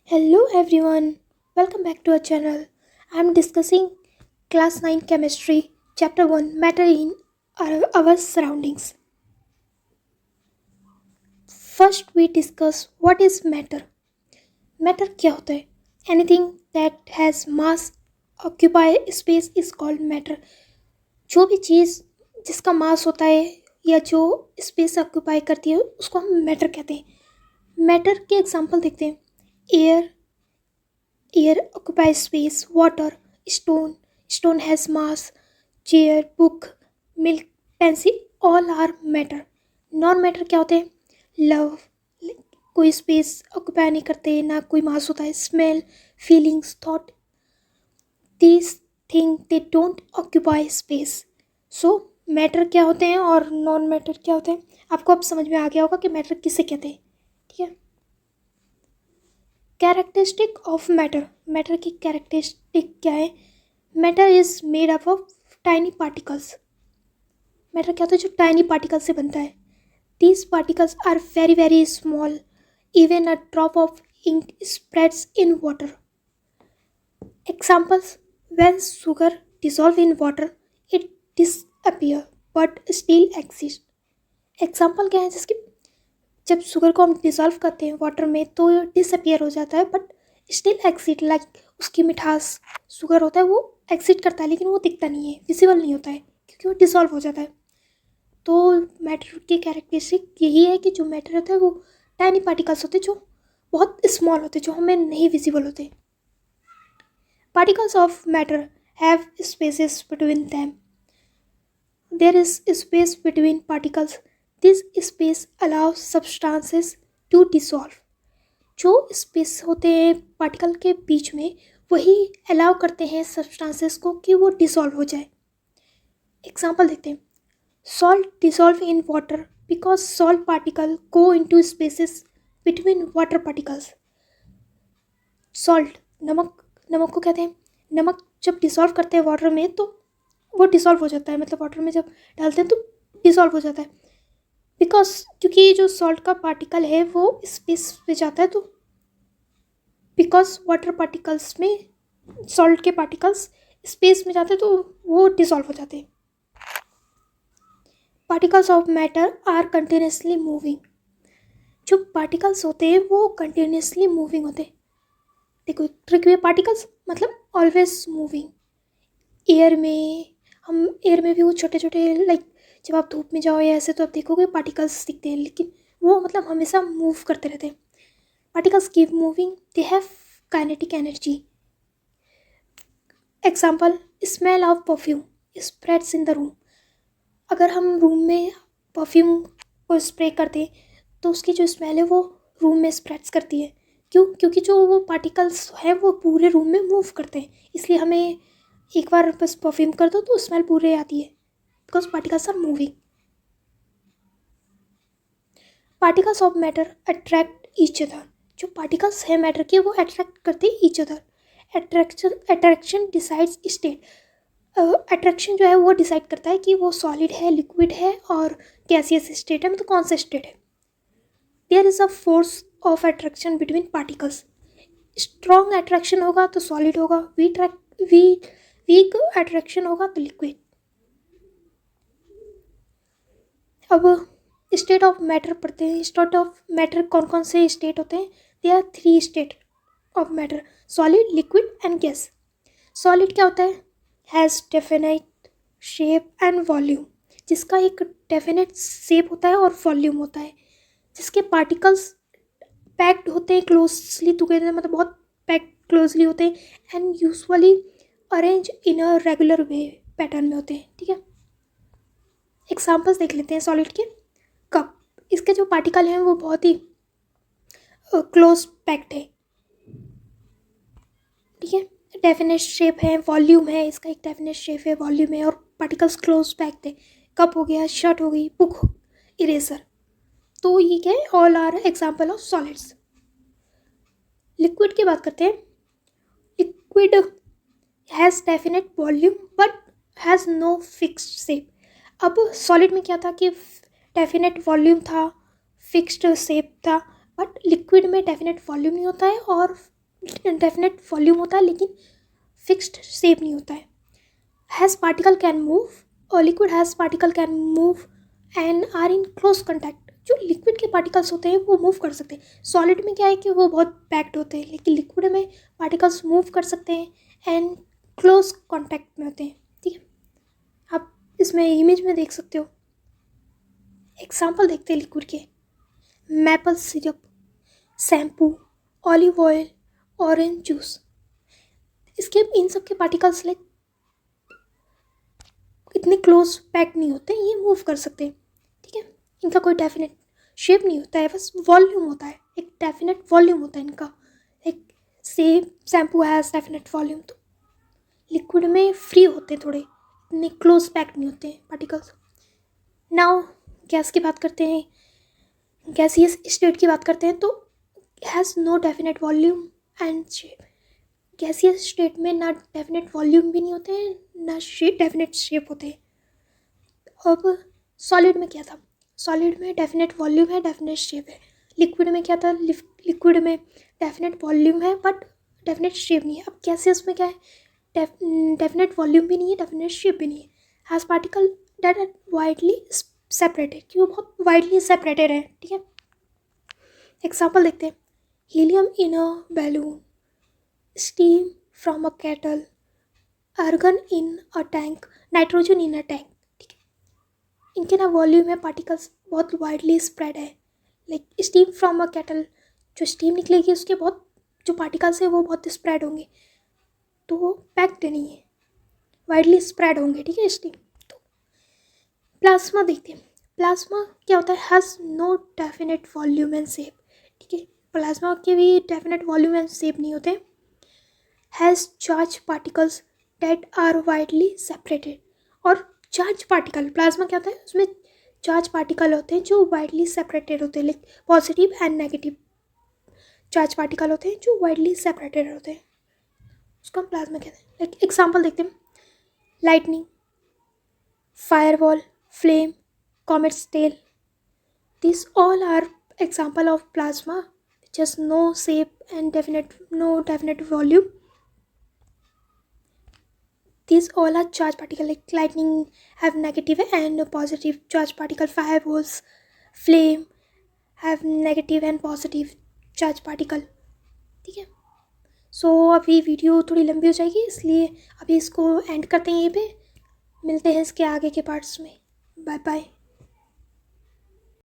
Hello everyone, welcome back to our channel. I am discussing class 9 chemistry, chapter 1 matter in our surroundings. First we discuss what is matter. Matter क्या होता है? Anything that has mass occupy space is called matter. जो भी चीज़ जिसका मास होता है या जो स्पेस ऑक्यूपाई करती है उसको हम मैटर कहते हैं. मैटर के एग्जांपल देखते हैं. Air Air occupies space, water, stone has mass, chair, book, milk, pencil, all are matter. Non matter क्या होते हैं? लव कोई स्पेस ऑक्यूपाई नहीं करते, ना कोई मास होता है. Smell, feelings, thought, these thing they don't occupy space. So matter क्या होते हैं और नॉन मैटर क्या होते हैं, आपको अब समझ में आ गया होगा कि मैटर किसे कहते हैं. ठीक है. Characteristic of matter. मैटर की कैरेक्टरिस्टिक क्या है? Matter is made up of tiny particles. Matter क्या होता है? जो टाइनी पार्टिकल से बनता है. These particles are very very small. Even a drop of ink spreads in water. Examples. When sugar dissolve in water it disappear but still exist. Example क्या है जिसकी? जब शुगर को हम डिसॉल्व करते हैं वाटर में तो डिसअपियर हो जाता है बट स्टिल एक्सिट. लाइक उसकी मिठास शुगर होता है वो एक्सिट करता है लेकिन वो दिखता नहीं है, विजिबल नहीं होता है क्योंकि वो डिसॉल्व हो जाता है. तो मैटर की कैरेक्टरिस्टिक यही है कि जो मैटर होता है वो टाइनी पार्टिकल्स होते हैं जो बहुत स्मॉल होते हैं, जो हमें नहीं विजिबल होते. Particles of matter have spaces between them. There is space between particles. This space allows substances to dissolve. जो स्पेस होते हैं पार्टिकल के बीच में वही अलाउ करते हैं सब्सटेंसेस को कि वो डिसॉल्व हो जाए. एग्जांपल देखते हैं. Salt dissolve in water because salt particle go into spaces between water particles. Salt नमक को कहते हैं. नमक जब डिसॉल्व करते हैं वाटर में तो वो डिसॉल्व हो जाता है, मतलब वाटर में जब डालते हैं तो डिसॉल्व हो जाता है. बिकॉज क्योंकि जो सॉल्ट का पार्टिकल है वो स्पेस में जाता है तो बिकॉज वाटर पार्टिकल्स में सॉल्ट के पार्टिकल्स स्पेस में जाते हैं तो वो डिसॉल्व हो जाते हैं. Particles of matter are continuously moving. जो पार्टिकल्स होते हैं वो कंटिन्यूसली मूविंग होते हैं. देखो ट्रिक में पार्टिकल्स मतलब ऑलवेज मूविंग. एयर में भी वो छोटे छोटे लाइक जब आप धूप में जाओ या ऐसे तो आप देखोगे पार्टिकल्स दिखते हैं लेकिन वो मतलब हमेशा मूव करते रहते हैं. Particles keep moving, they have kinetic energy. Example. Smell of perfume spreads in the room. अगर हम रूम में परफ्यूम को स्प्रे करते हैं तो उसकी जो स्मेल है वो रूम में स्प्रेड्स करती है. क्यों? क्योंकि जो वो पार्टिकल्स हैं वो पूरे रूम में मूव करते हैं, इसलिए हमें एक बार बस परफ्यूम कर दो तो स्मेल पूरे आती है because particles are moving. Particles of matter attract each other. जो पार्टिकल्स हैं मैटर के वो अट्रैक्ट करते हैं each other. Attraction decides state. Attraction जो है वो डिसाइड करता है कि वो सॉलिड है, लिक्विड है और गैसियस स्टेट है, मतलब कौन सा स्टेट है. There is a force of attraction between particles. Strong attraction होगा तो सॉलिड होगा, वीक अट्रैक्शन होगा तो लिक्विड. अब स्टेट ऑफ मैटर पढ़ते हैं. स्टेट ऑफ मैटर कौन कौन से स्टेट होते हैं? They are 3 state of matter: solid, liquid and gas. Solid क्या होता है? Has definite shape and volume. जिसका एक डेफिनेट शेप होता है और वॉल्यूम होता है. जिसके पार्टिकल्स पैक्ड होते हैं क्लोजली टुगेदर, मतलब बहुत पैक्ड क्लोजली होते हैं and usually arrange in a regular way pattern में होते हैं. ठीक है. एग्जाम्पल्स देख लेते हैं सॉलिड के. कप, इसके जो पार्टिकल हैं वो बहुत ही क्लोज पैक्ड है. ठीक है. डेफिनेट शेप है, वॉल्यूम है, इसका एक डेफिनेट शेप है, वॉल्यूम है और पार्टिकल्स क्लोज पैक्ड है. कप हो गया, शर्ट हो गई, बुक, इरेजर. तो ये क्या है? All are example of solids. Liquid की बात करते हैं. Liquid has definite volume but has no fixed shape. अब सॉलिड में क्या था कि डेफिनेट वॉल्यूम था, फिक्स्ड शेप था, बट लिक्विड में डेफिनेट वॉल्यूम नहीं होता है और डेफिनेट वॉल्यूम होता है लेकिन फिक्स्ड शेप नहीं होता है. हैज़ पार्टिकल कैन मूव और liquid has particle can move and are in close contact. जो लिक्विड के पार्टिकल्स होते हैं वो मूव कर सकते हैं. सॉलिड में क्या है कि वो बहुत पैक्ड होते हैं, लेकिन लिक्विड में पार्टिकल्स मूव कर सकते हैं एंड क्लोज कॉन्टैक्ट में होते हैं. ठीक है, आप इसमें इमेज में देख सकते हो. एग्जाम्पल देखते हैं लिक्विड के. Maple syrup, shampoo, olive oil, orange juice. इसके इन सब के पार्टिकल्स लाइक इतने क्लोज पैक्ड नहीं होते, ये मूव कर सकते हैं. ठीक है, इनका कोई डेफिनेट शेप नहीं होता है, बस वॉल्यूम होता है, एक डेफिनेट वॉल्यूम होता है इनका. एक same shampoo has definite volume. तो लिक्विड में फ्री होते हैं थोड़े, इतने क्लोज पैक्ड नहीं होते हैं पार्टिकल्स. नाउ गैस की बात करते हैं, गैसियस स्टेट की बात करते हैं. तो has no definite volume and shape. Gaseous state में ना डेफिनेट वॉल्यूम भी नहीं होते हैं ना डेफिनेट शेप होते हैं. अब सॉलिड में क्या था? सॉलिड में डेफिनेट वॉल्यूम है, डेफिनेट शेप है. लिक्विड में क्या था? लिक्विड में डेफिनेट वॉल्यूम है बट डेफिनेट शेप नहीं है. अब गैसियस में क्या है? डेफिनेट वॉल्यूम भी नहीं है, डेफिनेट शेप भी नहीं है. Has particle that are widely separated, कि वो बहुत वाइडली सेपरेटेड है. ठीक है, एग्जाम्पल देखते हैं. Helium in a balloon, steam from a kettle, argon in a tank, nitrogen in a tank. ठीक है, इनके ना वॉल्यूम है, पार्टिकल्स बहुत वाइडली स्प्रेड है. Like steam from a kettle, जो स्टीम निकलेगी उसके बहुत जो पार्टिकल्स है वो बहुत स्प्रेड होंगे, तो वो पैक्ड नहीं है, वाइडली स्प्रेड होंगे. ठीक है, स्टीम. तो प्लाज्मा देखते हैं. प्लाज्मा क्या होता है? Has no definite volume and shape. ठीक है, प्लाज्मा के भी डेफिनेट वॉल्यूम एंड शेप नहीं होते. Has charge particles that are widely separated. और चार्ज पार्टिकल, प्लाज्मा क्या होता है? उसमें चार्ज पार्टिकल होते हैं जो वाइडली सेपरेटेड होते हैं, like positive and negative charge particle होते हैं जो वाइडली सेपरेटेड होते हैं, उसको हम प्लाज्मा कहते हैं. लाइक एग्जाम्पल देखते हैं. Lightning, firewall, flame, comets tail. These all are example of plasma which has no shape and no definite volume. These all are charged particle, like lightning have negative and positive charged particle. Fireballs, flame have negative and positive charged particle. ठीक है, सो अभी video थोड़ी लंबी हो जाएगी, इसलिए अभी इसको एंड करते हैं यहीं पे. मिलते हैं इसके आगे के पार्ट्स में. Bye bye.